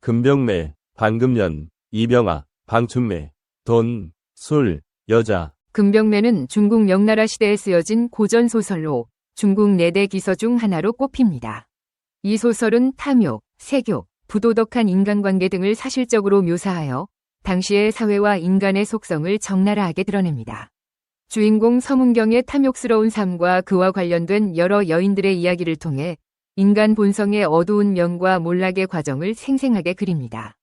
금병매, 반금년, 이병아, 방춘매, 돈, 술, 여자. 금병매는 중국 명나라 시대에 쓰여진 고전 소설로 중국 4대 기서 중 하나로 꼽힙니다. 이 소설은 탐욕, 색욕, 부도덕한 인간관계 등을 사실적으로 묘사하여 당시의 사회와 인간의 속성을 적나라하게 드러냅니다. 주인공 서문경의 탐욕스러운 삶과 그와 관련된 여러 여인들의 이야기를 통해 인간 본성의 어두운 면과 몰락의 과정을 생생하게 그립니다.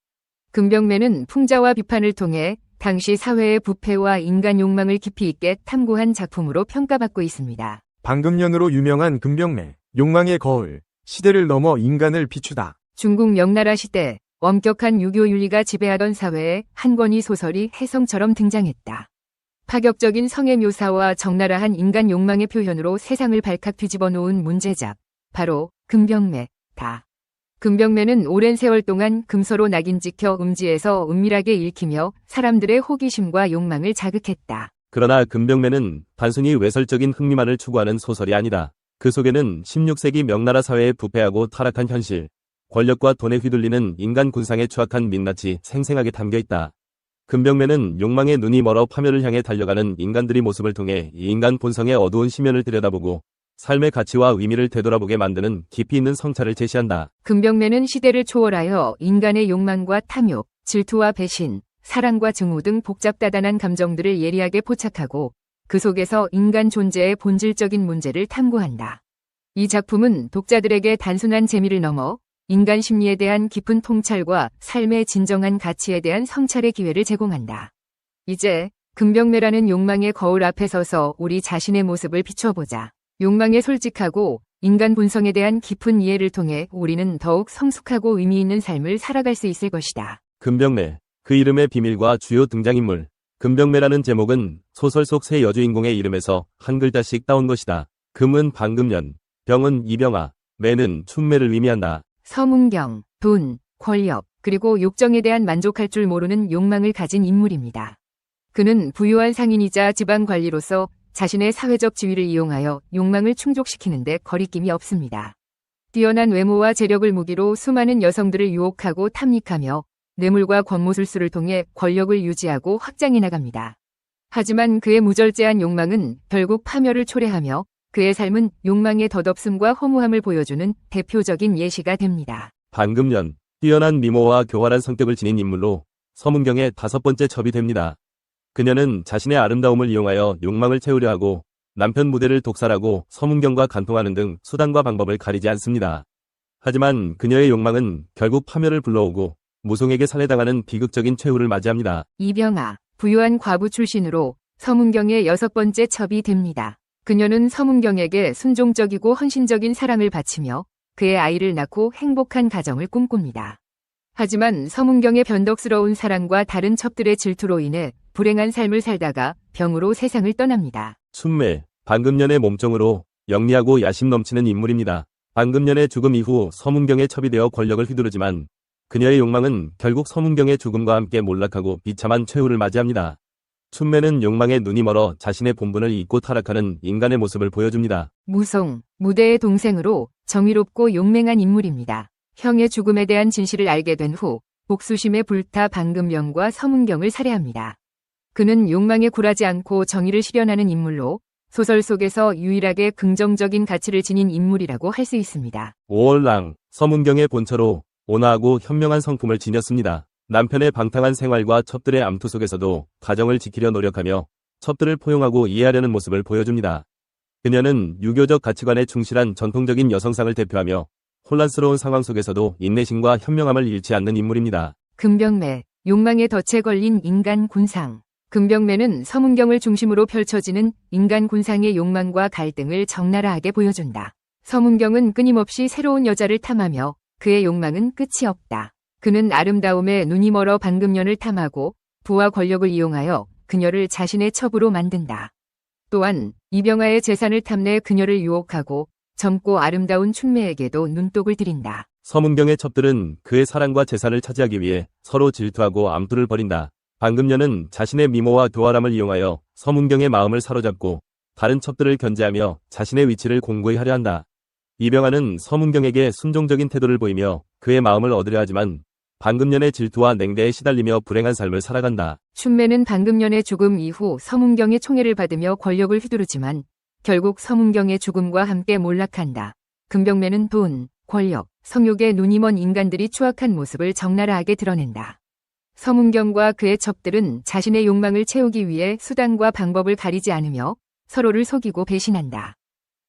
금병매는 풍자와 비판을 통해 당시 사회의 부패와 인간 욕망을 깊이 있게 탐구한 작품으로 평가받고 있습니다. 방금년으로 유명한 금병매, 욕망의 거울, 시대를 넘어 인간을 비추다. 중국 명나라 시대 엄격한 유교윤리가 지배하던 사회에 한 권의 소설이 혜성처럼 등장했다. 파격적인 성의 묘사와 적나라한 인간 욕망의 표현으로 세상을 발칵 뒤집어 놓은 문제작, 바로 금병매다. 금병매는 오랜 세월 동안 금서로 낙인 찍혀 음지에서 은밀하게 읽히며 사람들의 호기심과 욕망을 자극했다. 그러나 금병매는 단순히 외설적인 흥미만을 추구하는 소설이 아니다. 그 속에는 16세기 명나라 사회의 부패하고 타락한 현실, 권력과 돈에 휘둘리는 인간 군상의 추악한 민낯이 생생하게 담겨 있다. 금병매는 욕망의 눈이 멀어 파멸을 향해 달려가는 인간들의 모습을 통해 이 인간 본성의 어두운 심연을 들여다보고 삶의 가치와 의미를 되돌아보게 만드는 깊이 있는 성찰을 제시한다. 금병매는 시대를 초월하여 인간의 욕망과 탐욕, 질투와 배신, 사랑과 증오 등 복잡다단한 감정들을 예리하게 포착하고 그 속에서 인간 존재의 본질적인 문제를 탐구한다. 이 작품은 독자들에게 단순한 재미를 넘어 인간 심리에 대한 깊은 통찰과 삶의 진정한 가치에 대한 성찰의 기회를 제공한다. 이제 금병매라는 욕망의 거울 앞에 서서 우리 자신의 모습을 비춰보자. 욕망에 솔직하고 인간 본성에 대한 깊은 이해를 통해 우리는 더욱 성숙하고 의미 있는 삶을 살아갈 수 있을 것이다. 금병매, 그 이름의 비밀과 주요 등장인물. 금병매라는 제목은 소설 속 세 여주인공의 이름에서 한 글자씩 따온 것이다. 금은 방금년, 병은 이병아, 매는 춘매를 의미한다. 서문경, 돈, 권력, 그리고 욕정에 대한 만족할 줄 모르는 욕망을 가진 인물입니다. 그는 부유한 상인이자 지방관리로서 자신의 사회적 지위를 이용하여 욕망을 충족시키는데 거리낌이 없습니다. 뛰어난 외모와 재력을 무기로 수많은 여성들을 유혹하고 탐닉하며 뇌물과 권모술수를 통해 권력을 유지하고 확장해 나갑니다. 하지만 그의 무절제한 욕망은 결국 파멸을 초래하며 그의 삶은 욕망의 덧없음과 허무함을 보여주는 대표적인 예시가 됩니다. 반금년, 뛰어난 미모와 교활한 성격을 지닌 인물로 서문경의 5번째 첩이 됩니다. 그녀는 자신의 아름다움을 이용하여 욕망을 채우려 하고 남편 무대를 독살하고 서문경과 간통하는 등 수단과 방법을 가리지 않습니다. 하지만 그녀의 욕망은 결국 파멸을 불러오고 무송에게 살해당하는 비극적인 최후를 맞이합니다. 이병아, 부유한 과부 출신으로 서문경의 6번째 첩이 됩니다. 그녀는 서문경에게 순종적이고 헌신적인 사랑을 바치며 그의 아이를 낳고 행복한 가정을 꿈꿉니다. 하지만 서문경의 변덕스러운 사랑과 다른 첩들의 질투로 인해 불행한 삶을 살다가 병으로 세상을 떠납니다. 춘매, 반금년의 몸종으로 영리하고 야심 넘치는 인물입니다. 반금년의 죽음 이후 서문경의 첩이 되어 권력을 휘두르지만 그녀의 욕망은 결국 서문경의 죽음과 함께 몰락하고 비참한 최후를 맞이합니다. 춘매는 욕망에 눈이 멀어 자신의 본분을 잊고 타락하는 인간의 모습을 보여줍니다. 무송, 무대의 동생으로 정의롭고 용맹한 인물입니다. 형의 죽음에 대한 진실을 알게 된 후 복수심에 불타 반금년과 서문경을 살해합니다. 그는 욕망에 굴하지 않고 정의를 실현하는 인물로 소설 속에서 유일하게 긍정적인 가치를 지닌 인물이라고 할 수 있습니다. 오월랑, 서문경의 본처로 온화하고 현명한 성품을 지녔습니다. 남편의 방탕한 생활과 첩들의 암투 속에서도 가정을 지키려 노력하며 첩들을 포용하고 이해하려는 모습을 보여줍니다. 그녀는 유교적 가치관에 충실한 전통적인 여성상을 대표하며 혼란스러운 상황 속에서도 인내심과 현명함을 잃지 않는 인물입니다. 금병매, 욕망의 덫에 걸린 인간 군상. 금병매는 서문경을 중심으로 펼쳐지는 인간 군상의 욕망과 갈등을 적나라하게 보여준다. 서문경은 끊임없이 새로운 여자를 탐하며 그의 욕망은 끝이 없다. 그는 아름다움에 눈이 멀어 반금년을 탐하고 부와 권력을 이용하여 그녀를 자신의 첩으로 만든다. 또한 이병아의 재산을 탐내 그녀를 유혹하고 젊고 아름다운 춘매에게도 눈독을 들인다. 서문경의 첩들은 그의 사랑과 재산을 차지하기 위해 서로 질투하고 암투를 벌인다. 반금년은 자신의 미모와 교활함을 이용하여 서문경의 마음을 사로잡고 다른 첩들을 견제하며 자신의 위치를 공고히 하려 한다. 이병아는 서문경에게 순종적인 태도를 보이며 그의 마음을 얻으려 하지만 방금년의 질투와 냉대에 시달리며 불행한 삶을 살아간다. 춘매는 방금년의 죽음 이후 서문경의 총애를 받으며 권력을 휘두르지만 결국 서문경의 죽음과 함께 몰락한다. 금병매는 돈, 권력, 성욕에 눈이 먼 인간들이 추악한 모습을 적나라하게 드러낸다. 서문경과 그의 첩들은 자신의 욕망을 채우기 위해 수단과 방법을 가리지 않으며 서로를 속이고 배신한다.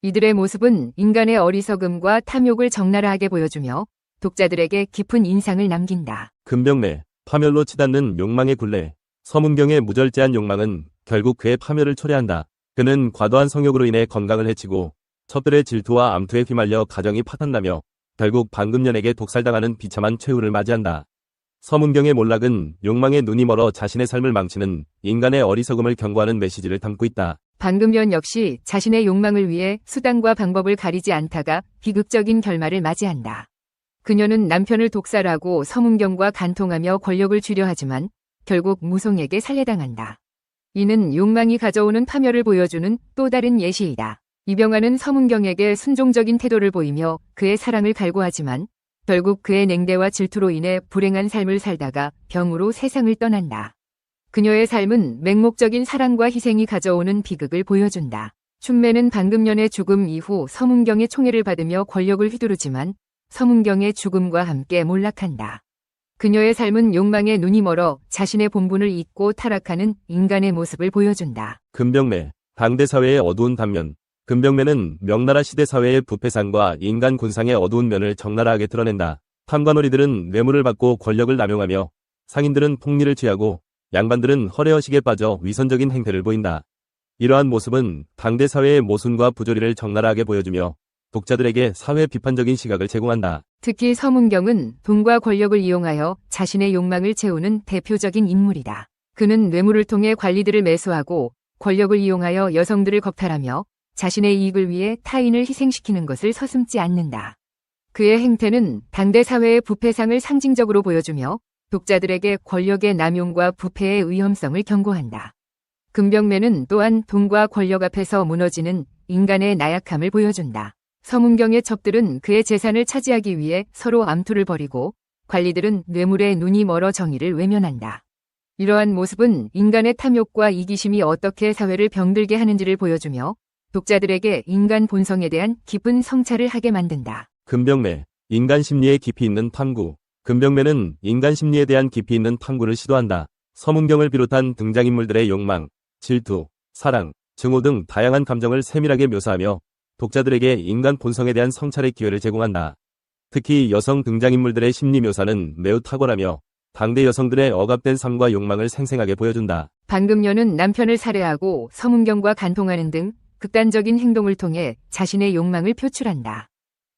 이들의 모습은 인간의 어리석음과 탐욕을 적나라하게 보여주며 독자들에게 깊은 인상을 남긴다. 금병매, 파멸로 치닫는 욕망의 굴레. 서문경의 무절제한 욕망은 결국 그의 파멸을 초래한다. 그는 과도한 성욕으로 인해 건강을 해치고 첩들의 질투와 암투에 휘말려 가정이 파탄나며 결국 방금년에게 독살당하는 비참한 최후를 맞이한다. 서문경의 몰락은 욕망에 눈이 멀어 자신의 삶을 망치는 인간의 어리석음을 경고하는 메시지를 담고 있다. 방금년 역시 자신의 욕망을 위해 수단과 방법을 가리지 않다가 비극적인 결말을 맞이한다. 그녀는 남편을 독살하고 서문경과 간통하며 권력을 쥐려 하지만 결국 무송에게 살해당한다. 이는 욕망이 가져오는 파멸을 보여주는 또 다른 예시이다. 이병환은 서문경에게 순종적인 태도를 보이며 그의 사랑을 갈구하지만 결국 그의 냉대와 질투로 인해 불행한 삶을 살다가 병으로 세상을 떠난다. 그녀의 삶은 맹목적인 사랑과 희생이 가져오는 비극을 보여준다. 춘매는 방금년의 죽음 이후 서문경의 총애를 받으며 권력을 휘두르지만 서문경의 죽음과 함께 몰락한다. 그녀의 삶은 욕망에 눈이 멀어 자신의 본분을 잊고 타락하는 인간의 모습을 보여준다. 금병매, 당대 사회의 어두운 단면. 금병매는 명나라 시대 사회의 부패상과 인간 군상의 어두운 면을 적나라하게 드러낸다. 탐관오리들은 뇌물을 받고 권력을 남용하며 상인들은 폭리를 취하고 양반들은 허례허식에 빠져 위선적인 행태를 보인다. 이러한 모습은 당대 사회의 모순과 부조리를 적나라하게 보여주며 독자들에게 사회 비판적인 시각을 제공한다. 특히 서문경은 돈과 권력을 이용하여 자신의 욕망을 채우는 대표적인 인물이다. 그는 뇌물을 통해 관리들을 매수하고 권력을 이용하여 여성들을 겁탈하며 자신의 이익을 위해 타인을 희생시키는 것을 서슴지 않는다. 그의 행태는 당대 사회의 부패상을 상징적으로 보여주며 독자들에게 권력의 남용과 부패의 위험성을 경고한다. 금병매는 또한 돈과 권력 앞에서 무너지는 인간의 나약함을 보여준다. 서문경의 첩들은 그의 재산을 차지하기 위해 서로 암투를 벌이고 관리들은 뇌물에 눈이 멀어 정의를 외면한다. 이러한 모습은 인간의 탐욕과 이기심이 어떻게 사회를 병들게 하는지를 보여주며 독자들에게 인간 본성에 대한 깊은 성찰을 하게 만든다. 금병매, 인간 심리에 깊이 있는 탐구. 금병매는 인간 심리에 대한 깊이 있는 탐구를 시도한다. 서문경을 비롯한 등장인물들의 욕망, 질투, 사랑, 증오 등 다양한 감정을 세밀하게 묘사하며 독자들에게 인간 본성에 대한 성찰의 기회를 제공한다. 특히 여성 등장인물들의 심리 묘사는 매우 탁월하며 당대 여성들의 억압된 삶과 욕망을 생생하게 보여준다. 방금년은 남편을 살해하고 서문경과 간통하는 등 극단적인 행동을 통해 자신의 욕망을 표출한다.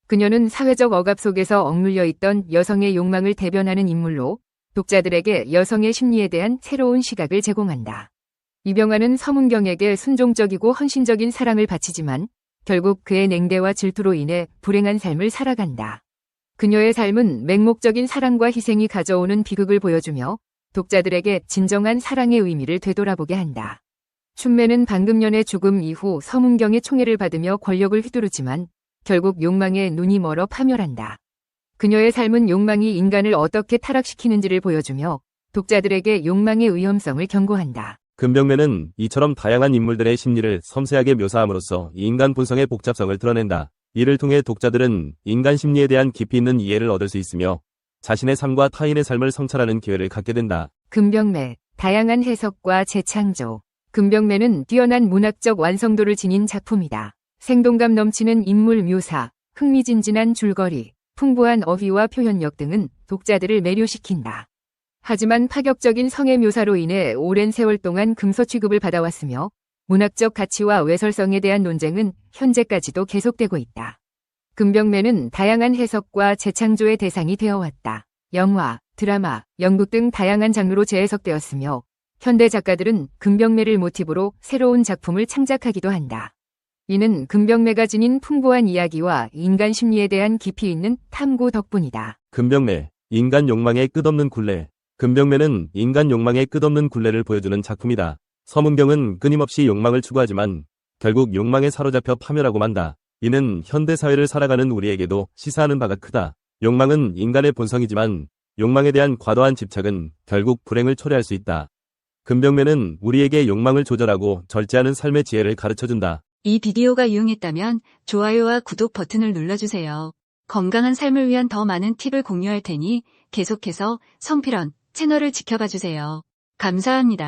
그녀는 사회적 억압 속에서 억눌려 있던 여성의 욕망을 대변하는 인물로 독자들에게 여성의 심리에 대한 새로운 시각을 제공한다. 이병환은 서문경에게 순종적이고 헌신적인 사랑을 바치지만 결국 그의 냉대와 질투로 인해 불행한 삶을 살아간다. 그녀의 삶은 맹목적인 사랑과 희생이 가져오는 비극을 보여주며 독자들에게 진정한 사랑의 의미를 되돌아보게 한다. 춘매는 방금년의 죽음 이후 서문경의 총애를 받으며 권력을 휘두르지만 결국 욕망에 눈이 멀어 파멸한다. 그녀의 삶은 욕망이 인간을 어떻게 타락시키는지를 보여주며 독자들에게 욕망의 위험성을 경고한다. 금병매는 이처럼 다양한 인물들의 심리를 섬세하게 묘사함으로써 인간 본성의 복잡성을 드러낸다. 이를 통해 독자들은 인간 심리에 대한 깊이 있는 이해를 얻을 수 있으며 자신의 삶과 타인의 삶을 성찰하는 기회를 갖게 된다. 금병매, 다양한 해석과 재창조. 금병매는 뛰어난 문학적 완성도를 지닌 작품이다. 생동감 넘치는 인물 묘사, 흥미진진한 줄거리, 풍부한 어휘와 표현력 등은 독자들을 매료시킨다. 하지만 파격적인 성의 묘사로 인해 오랜 세월 동안 금서 취급을 받아왔으며 문학적 가치와 외설성에 대한 논쟁은 현재까지도 계속되고 있다. 금병매는 다양한 해석과 재창조의 대상이 되어왔다. 영화, 드라마, 연극 등 다양한 장르로 재해석되었으며 현대 작가들은 금병매를 모티브로 새로운 작품을 창작하기도 한다. 이는 금병매가 지닌 풍부한 이야기와 인간 심리에 대한 깊이 있는 탐구 덕분이다. 금병매, 인간 욕망의 끝없는 굴레. 금병매는 인간 욕망의 끝없는 굴레를 보여주는 작품이다. 서문경은 끊임없이 욕망을 추구하지만 결국 욕망에 사로잡혀 파멸하고 만다. 이는 현대 사회를 살아가는 우리에게도 시사하는 바가 크다. 욕망은 인간의 본성이지만 욕망에 대한 과도한 집착은 결국 불행을 초래할 수 있다. 금병매는 우리에게 욕망을 조절하고 절제하는 삶의 지혜를 가르쳐준다. 이 비디오가 유용했다면 좋아요와 구독 버튼을 눌러주세요. 건강한 삶을 위한 더 많은 팁을 공유할 테니 계속해서 성필원 채널을 지켜봐 주세요. 감사합니다.